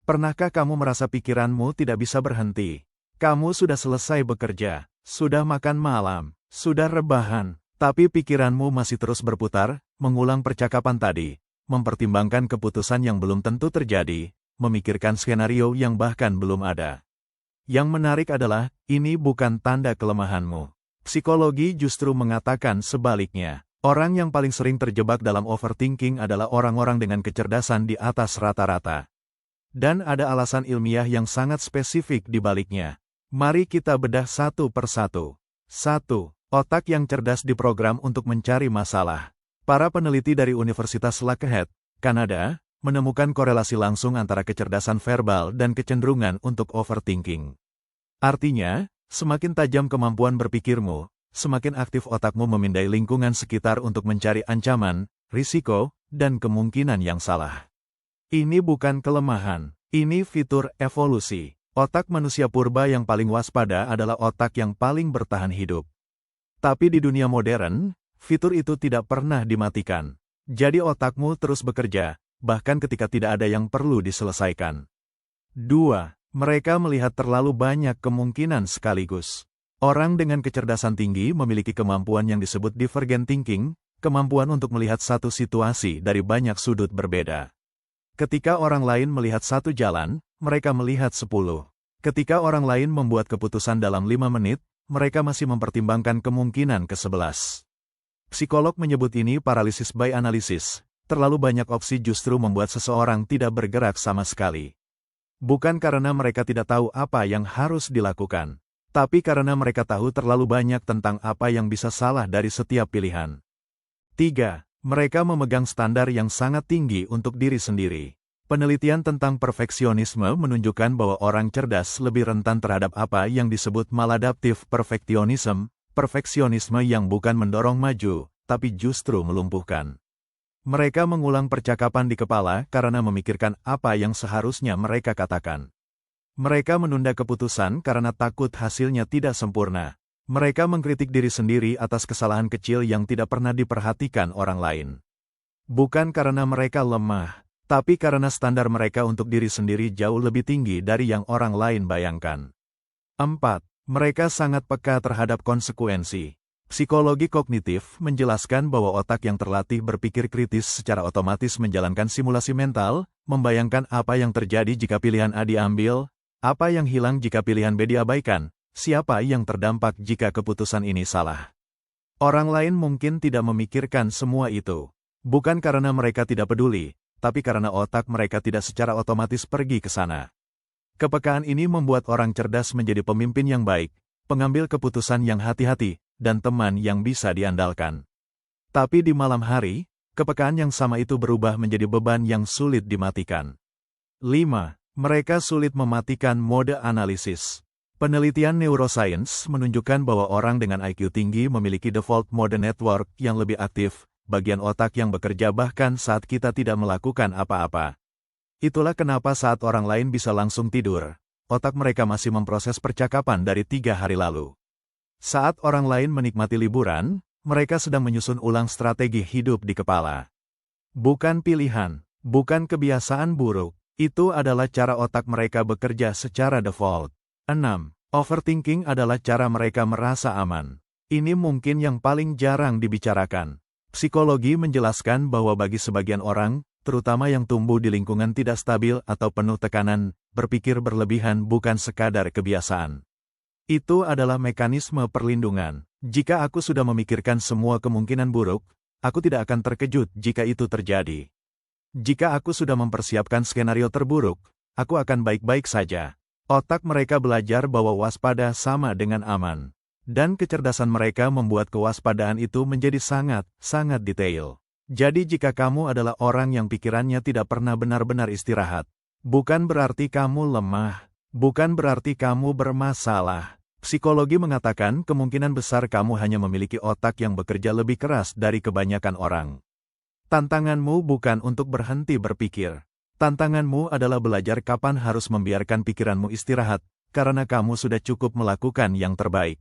Pernahkah kamu merasa pikiranmu tidak bisa berhenti? Kamu sudah selesai bekerja, sudah makan malam, sudah rebahan, tapi pikiranmu masih terus berputar, mengulang percakapan tadi, mempertimbangkan keputusan yang belum tentu terjadi, memikirkan skenario yang bahkan belum ada. Yang menarik adalah, ini bukan tanda kelemahanmu. Psikologi justru mengatakan sebaliknya. Orang yang paling sering terjebak dalam overthinking adalah orang-orang dengan kecerdasan di atas rata-rata. Dan ada alasan ilmiah yang sangat spesifik di baliknya. Mari kita bedah satu persatu. 1. Otak yang cerdas diprogram untuk mencari masalah. Para peneliti dari Universitas Lakehead, Kanada, menemukan korelasi langsung antara kecerdasan verbal dan kecenderungan untuk overthinking. Artinya, semakin tajam kemampuan berpikirmu, semakin aktif otakmu memindai lingkungan sekitar untuk mencari ancaman, risiko, dan kemungkinan yang salah. Ini bukan kelemahan, ini fitur evolusi. Otak manusia purba yang paling waspada adalah otak yang paling bertahan hidup. Tapi di dunia modern, fitur itu tidak pernah dimatikan. Jadi otakmu terus bekerja, bahkan ketika tidak ada yang perlu diselesaikan. 2. Mereka melihat terlalu banyak kemungkinan sekaligus. Orang dengan kecerdasan tinggi memiliki kemampuan yang disebut divergent thinking, kemampuan untuk melihat satu situasi dari banyak sudut berbeda. Ketika orang lain melihat satu jalan, mereka melihat 10. Ketika orang lain membuat keputusan dalam 5 menit, mereka masih mempertimbangkan kemungkinan ke-11. Psikolog menyebut ini paralysis by analysis. Terlalu banyak opsi justru membuat seseorang tidak bergerak sama sekali. Bukan karena mereka tidak tahu apa yang harus dilakukan, tapi karena mereka tahu terlalu banyak tentang apa yang bisa salah dari setiap pilihan. 3. Mereka memegang standar yang sangat tinggi untuk diri sendiri. Penelitian tentang perfeksionisme menunjukkan bahwa orang cerdas lebih rentan terhadap apa yang disebut maladaptive perfectionism, perfeksionisme yang bukan mendorong maju, tapi justru melumpuhkan. Mereka mengulang percakapan di kepala karena memikirkan apa yang seharusnya mereka katakan. Mereka menunda keputusan karena takut hasilnya tidak sempurna. Mereka mengkritik diri sendiri atas kesalahan kecil yang tidak pernah diperhatikan orang lain. Bukan karena mereka lemah, tapi karena standar mereka untuk diri sendiri jauh lebih tinggi dari yang orang lain bayangkan. 4. Mereka sangat peka terhadap konsekuensi. Psikologi kognitif menjelaskan bahwa otak yang terlatih berpikir kritis secara otomatis menjalankan simulasi mental, membayangkan apa yang terjadi jika pilihan A diambil, apa yang hilang jika pilihan B diabaikan, siapa yang terdampak jika keputusan ini salah. Orang lain mungkin tidak memikirkan semua itu. Bukan karena mereka tidak peduli, tapi karena otak mereka tidak secara otomatis pergi ke sana. Kepekaan ini membuat orang cerdas menjadi pemimpin yang baik, pengambil keputusan yang hati-hati, dan teman yang bisa diandalkan. Tapi di malam hari, kepekaan yang sama itu berubah menjadi beban yang sulit dimatikan. 5. Mereka sulit mematikan mode analisis. Penelitian neuroscience menunjukkan bahwa orang dengan IQ tinggi memiliki default mode network yang lebih aktif, bagian otak yang bekerja bahkan saat kita tidak melakukan apa-apa. Itulah kenapa saat orang lain bisa langsung tidur, otak mereka masih memproses percakapan dari 3 hari lalu. Saat orang lain menikmati liburan, mereka sedang menyusun ulang strategi hidup di kepala. Bukan pilihan, bukan kebiasaan buruk, itu adalah cara otak mereka bekerja secara default. 6. Overthinking adalah cara mereka merasa aman. Ini mungkin yang paling jarang dibicarakan. Psikologi menjelaskan bahwa bagi sebagian orang, terutama yang tumbuh di lingkungan tidak stabil atau penuh tekanan, berpikir berlebihan bukan sekadar kebiasaan. Itu adalah mekanisme perlindungan. Jika aku sudah memikirkan semua kemungkinan buruk, aku tidak akan terkejut jika itu terjadi. Jika aku sudah mempersiapkan skenario terburuk, aku akan baik-baik saja. Otak mereka belajar bahwa waspada sama dengan aman. Dan kecerdasan mereka membuat kewaspadaan itu menjadi sangat detail. Jadi jika kamu adalah orang yang pikirannya tidak pernah benar-benar istirahat, bukan berarti kamu lemah, bukan berarti kamu bermasalah. Psikologi mengatakan kemungkinan besar kamu hanya memiliki otak yang bekerja lebih keras dari kebanyakan orang. Tantanganmu bukan untuk berhenti berpikir. Tantanganmu adalah belajar kapan harus membiarkan pikiranmu istirahat, karena kamu sudah cukup melakukan yang terbaik.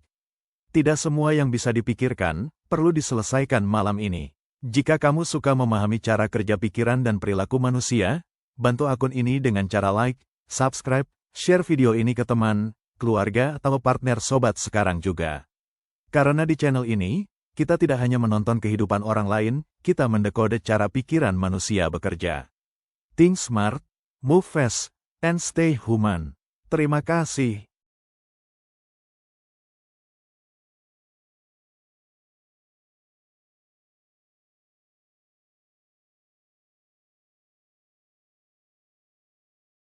Tidak semua yang bisa dipikirkan, perlu diselesaikan malam ini. Jika kamu suka memahami cara kerja pikiran dan perilaku manusia, bantu akun ini dengan cara like, subscribe, share video ini ke teman, keluarga, atau partner sobat sekarang juga. Karena di channel ini, kita tidak hanya menonton kehidupan orang lain, kita mendekode cara pikiran manusia bekerja. Think smart, move fast, and stay human. Terima kasih.